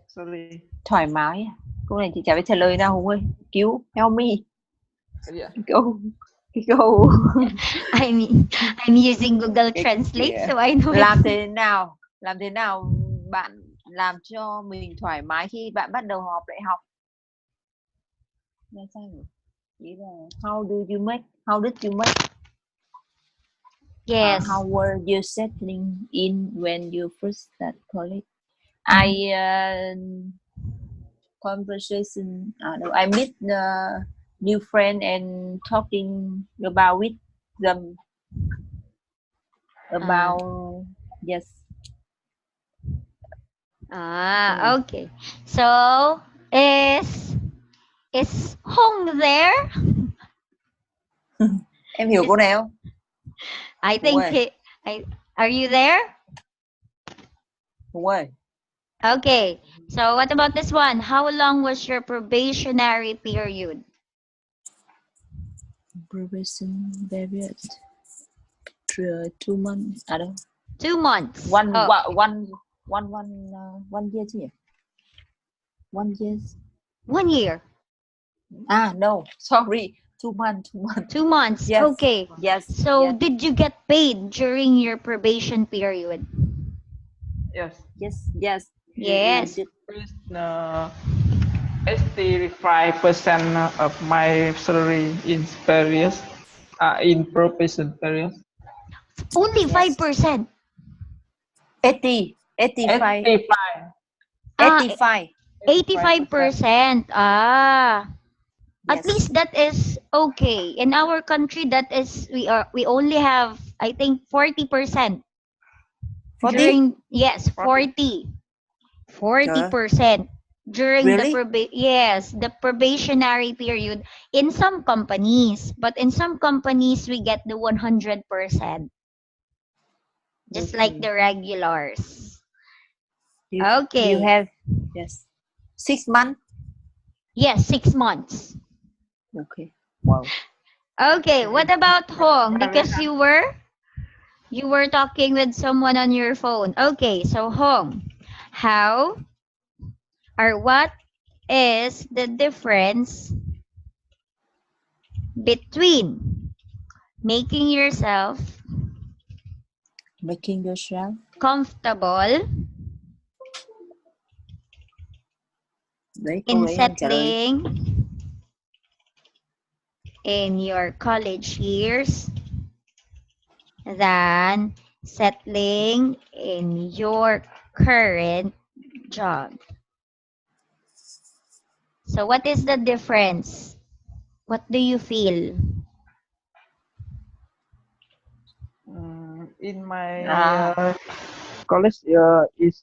S3: Sorry.
S1: Thoải mái. Câu này chị chả biết trả lời nào Hùng ơi. Cứu, help me. Go.
S2: I'm using Google Translate, so I know.
S1: Làm thế nào bạn làm cho mình thoải mái khi bạn bắt đầu học đại học? Là sao nhỉ? How do you make? How did you make?
S2: Yes.
S1: How were you settling in when you first start college? I conversation. No, I meet the new friend and talking about with them
S2: Uh,
S1: about yes.
S2: okay. So is Hong there?
S1: Em hiểu
S2: Is
S1: cô này không?
S2: I
S1: Hùng
S2: think
S1: ơi,
S2: are you there?
S1: Hùng ơi.
S2: Okay. So what about this one? How long was your probationary period?
S1: Probation period. 2 months. À đâu?
S2: 2 months.
S1: One
S2: Oh,
S1: one one one one year chứ nhỉ? 1 year.
S2: 1 year.
S1: No, sorry. 2 months. 2 months.
S2: 2 months.
S1: Yes.
S2: Okay.
S1: Yes.
S2: So
S1: Yes.
S2: did you get paid during your probation period?
S3: Yes.
S1: Yes. Yes. You
S2: Yes.
S1: did.
S3: It's 85% of my salary in period, in probation period.
S2: Only
S1: Yes.
S2: 5%.
S1: 80. 85.
S3: 85.
S2: Ah,
S1: 85.
S3: 85%.
S2: 85%. Ah. At
S1: Yes.
S2: least that is okay. In our country, that is we only have I think 40%
S1: 40?
S2: during yes
S3: 40.
S1: Trời ơi.
S2: 40% during the
S1: Really?
S2: probationary period in some companies, but in some companies we get the 100%, just like
S1: Okay.
S2: the regulars.
S1: You
S2: Okay.
S1: have yes. 6 months?
S2: Yes, 6 months.
S1: Okay. Wow.
S2: Okay, what about Hong?
S3: Very
S2: Because you were talking with someone on your phone. Okay, so Hong, how or what is the difference between making yourself
S1: Making yourself
S2: comfortable
S1: đấy câu
S2: in
S1: đấy em trả lời
S2: settling in your college years than settling in your current job? So, what is the difference? What do you feel?
S3: In my
S1: à
S3: college is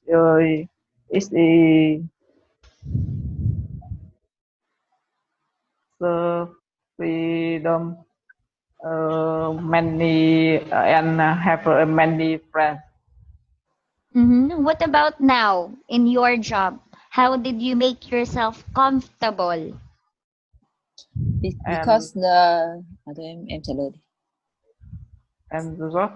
S3: a freedom, many and have many friends.
S2: What about now in your job? How did you make yourself comfortable?
S1: because
S3: and
S1: thôi em trả lời đi.
S3: and the job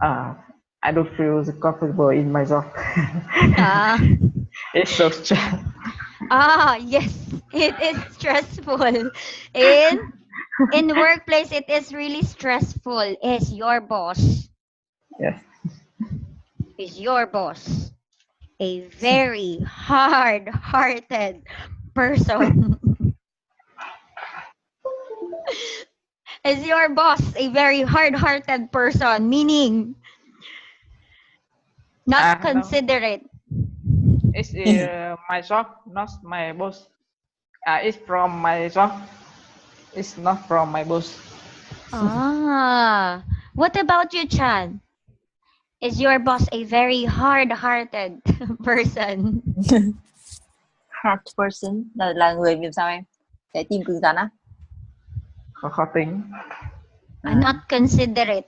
S3: uh, I don't feel comfortable in my job.
S2: Ah,
S3: It's so stressful.
S2: yes, it is stressful. In in workplace, it is really stressful.
S3: Yes.
S2: Is your boss a very hard-hearted person? Is your boss a very hard-hearted person? Meaning not
S3: No,
S2: considerate.
S3: it's my job, not my boss. It's from my job. It's not from my boss.
S2: Ah, what about you, Chan? Is your boss a very hard-hearted person?
S1: Hard person là người như sao em? Trái tim cứng rắn á?
S3: Khó tính.
S2: Not considerate.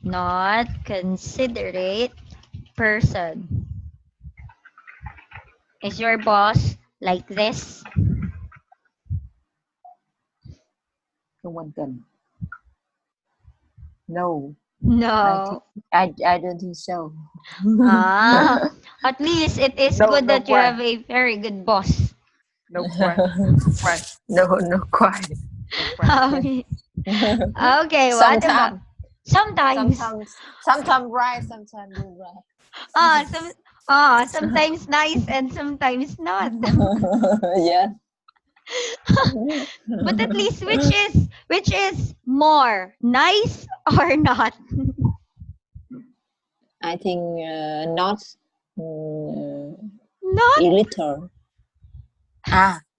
S2: Not considerate person. Is your boss like this?
S1: Không quan cần. No,
S2: No.
S1: I don't think so.
S2: Ah, at least it is
S3: No,
S2: good
S3: no
S2: that you
S3: quite.
S2: have a very good boss.
S3: No quite. Quite.
S1: No quite.
S3: No quite.
S2: Okay, what about sometimes?
S1: Sometimes right, sometimes you're right.
S2: Sometimes nice and sometimes not.
S1: Yeah.
S2: But at least which is more nice or not?
S1: I think not
S2: Not.
S1: a little.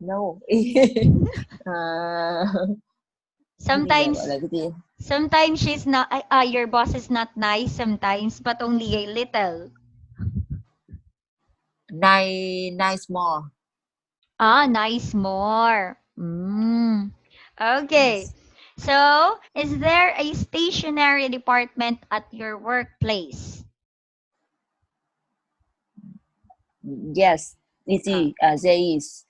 S1: No. Cái gì nhỉ? Gọi
S2: Sometimes
S1: là cái gì?
S2: sometimes she's not your boss is not nice sometimes, but only a little.
S1: Nice more.
S2: Nice more. Okay.
S1: Yes.
S2: So, is there a stationery department at your workplace?
S1: Yes. Easy. There is.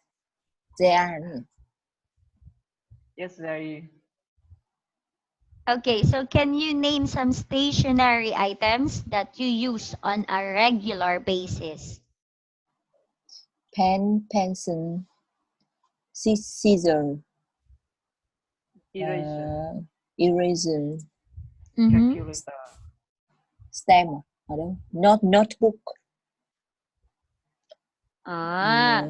S1: There are.
S3: Yes, there is.
S2: Okay, so can you name some stationery items that you use on a regular basis?
S1: Pen, pencil, scissor,
S3: Eraser,
S1: eraser,
S2: Mm-hmm.
S3: calculator,
S1: stamp. I don't. Not notebook.
S2: Ah,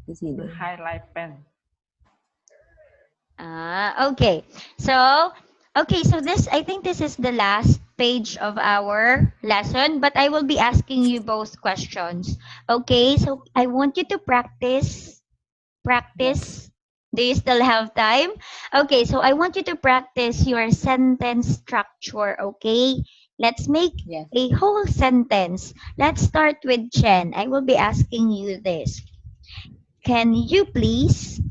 S1: Cái gì nữa?
S3: highlight pen.
S2: Okay. So this, I think this is the last page of our lesson, but I will be asking you both questions. Okay, so I want you to practice.
S1: Yes.
S2: Do you still have time? Okay, so I want you to practice your sentence structure, okay? Let's make
S1: Yes.
S2: a whole sentence. Let's start with Chen. I will be asking you this. Can you please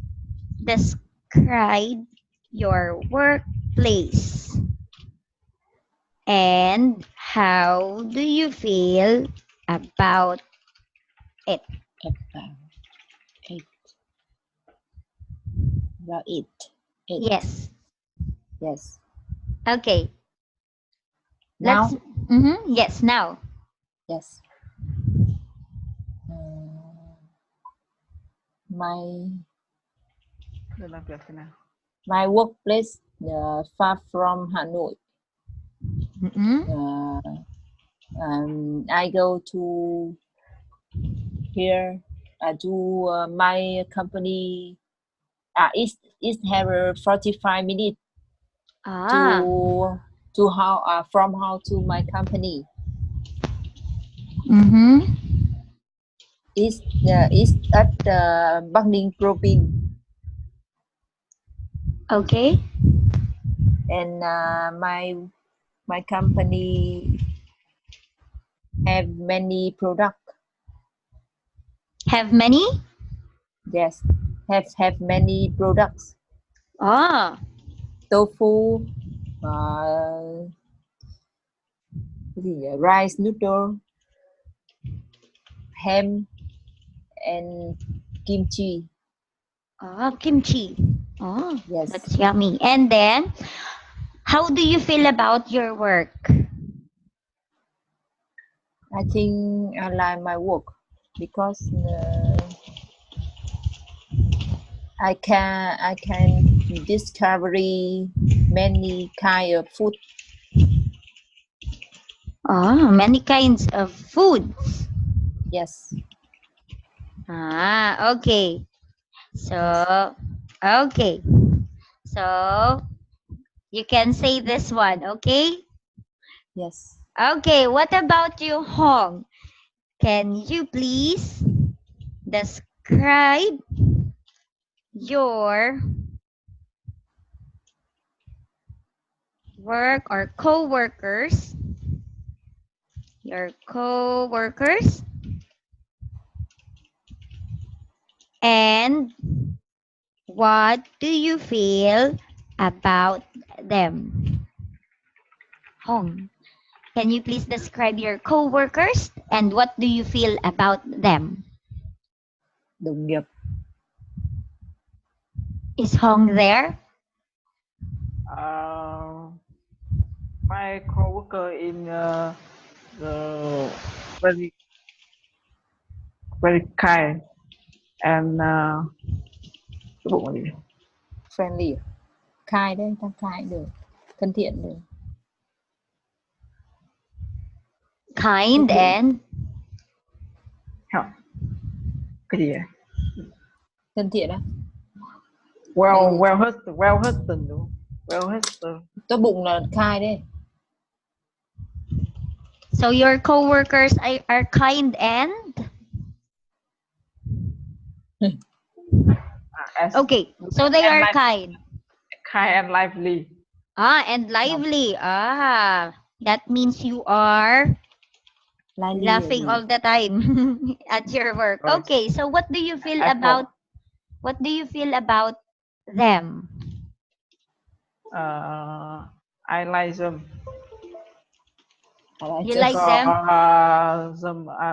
S2: describe your workplace? And how do you feel about it?
S1: About it. About it. It.
S2: Yes.
S1: Yes.
S2: Okay. Let's.
S1: Now.
S2: Yes. Now.
S1: Yes. Uh, my
S3: Được làm việc thế nào?
S1: my workplace far from Hanoi. I go to here to my company. It have 45 minutes
S2: Ah.
S1: to how from how to my company. It's at Bắc province.
S2: Okay.
S1: And my company have many product.
S2: Have many?
S1: Yes, have many products.
S2: Ah.
S1: Tofu, cái gì nhỉ? Rice noodle, ham, and kimchi.
S2: Kimchi. Oh,
S1: Yes,
S2: that's yummy. And then, how do you feel about your work?
S1: I think I like my work because I can discover many kind of food.
S2: Many kinds of foods.
S1: Yes,
S2: Okay. So,
S1: yes,
S2: okay. So, you can say this one, okay?
S1: yes.
S2: Okay, what about you, Hong? Can you please describe your work or co-workers? Your co-workers and what do you feel about them? Hong, can you please describe your co-workers and what do you feel about them?
S1: Đồng nghiệp.
S2: Is Hong there?
S3: My coworker in the very very kind and cái bụng là gì?
S1: Friendly. Kind đấy, ta kind được. Thân thiện được.
S2: Kind
S1: Tốt bụng.
S2: and
S3: Không. Cái gì vậy?
S1: Thân thiện á.
S3: Well husband, well husband, đúng không? Well husband.
S1: Tốt bụng là kind đấy.
S2: So your coworkers are kind and
S3: As
S2: okay. So they
S3: and
S2: are
S3: live,
S2: kind.
S3: kind and lively.
S2: And lively. That means you are
S1: Lively là
S2: laughing
S1: gì?
S2: all the time at your work.
S3: Rồi.
S2: Okay, so what do you feel
S3: I
S2: about
S3: forgot.
S2: them?
S3: I like them
S1: I like
S2: You
S1: them.
S2: like them?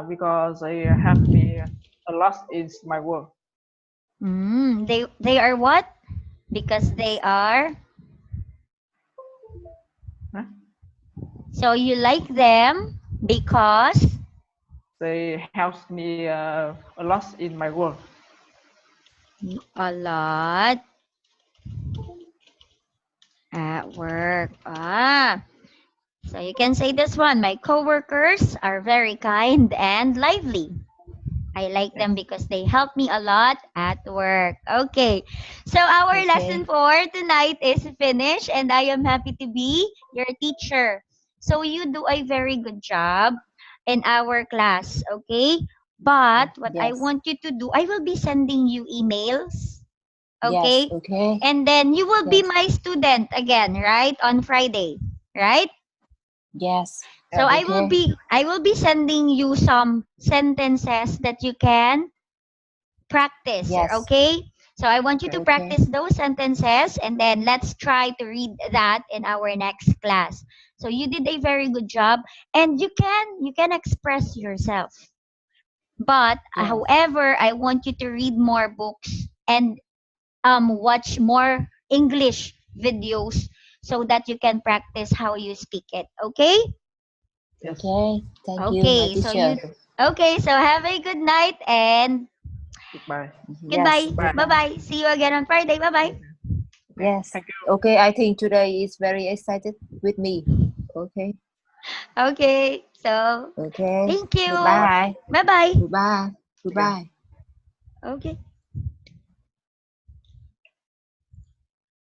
S3: because they help me a lot in my work.
S2: They are what? Because they are.
S3: Huh?
S2: So you like them because
S3: They help me a lot in my work.
S2: a lot at work. So you can say this one. My coworkers are very kind and lively. I like them because they help me a lot at work. Okay. So our
S1: Okay.
S2: lesson for tonight is finished and I am happy to be your teacher. So you do a very good job in our class, okay? But what I
S1: Yes.
S2: want you to do, I will be sending you emails,
S1: Yes.
S2: okay?
S1: Okay.
S2: And then you will be
S1: Yes.
S2: my student again, right? On Friday, right?
S1: Yes.
S2: So
S1: Okay.
S2: I will be sending you some sentences that you can practice,
S1: Yes.
S2: okay? So I want you to
S3: Okay.
S1: Okay.
S2: practice those sentences and then let's try to read that in our next class. So you did a very good job and you can express yourself. But
S1: Yes.
S2: however, I want you to read more books and watch more English videos so that you can practice how you speak it, okay?
S3: Yes.
S1: Okay. Thank you, my
S2: Okay, so
S1: teacher.
S2: have a good night and
S3: Goodbye.
S1: Yes.
S2: goodbye.
S3: Bye.
S2: Bye bye. See you again on Friday. Bye bye.
S1: Yes.
S3: Thank you.
S1: Okay. I think today is very excited with me. Okay.
S2: Okay, so
S1: Okay.
S2: thank you.
S1: Goodbye.
S2: Bye bye.
S1: Goodbye.
S3: Okay.
S1: Goodbye.
S2: Okay.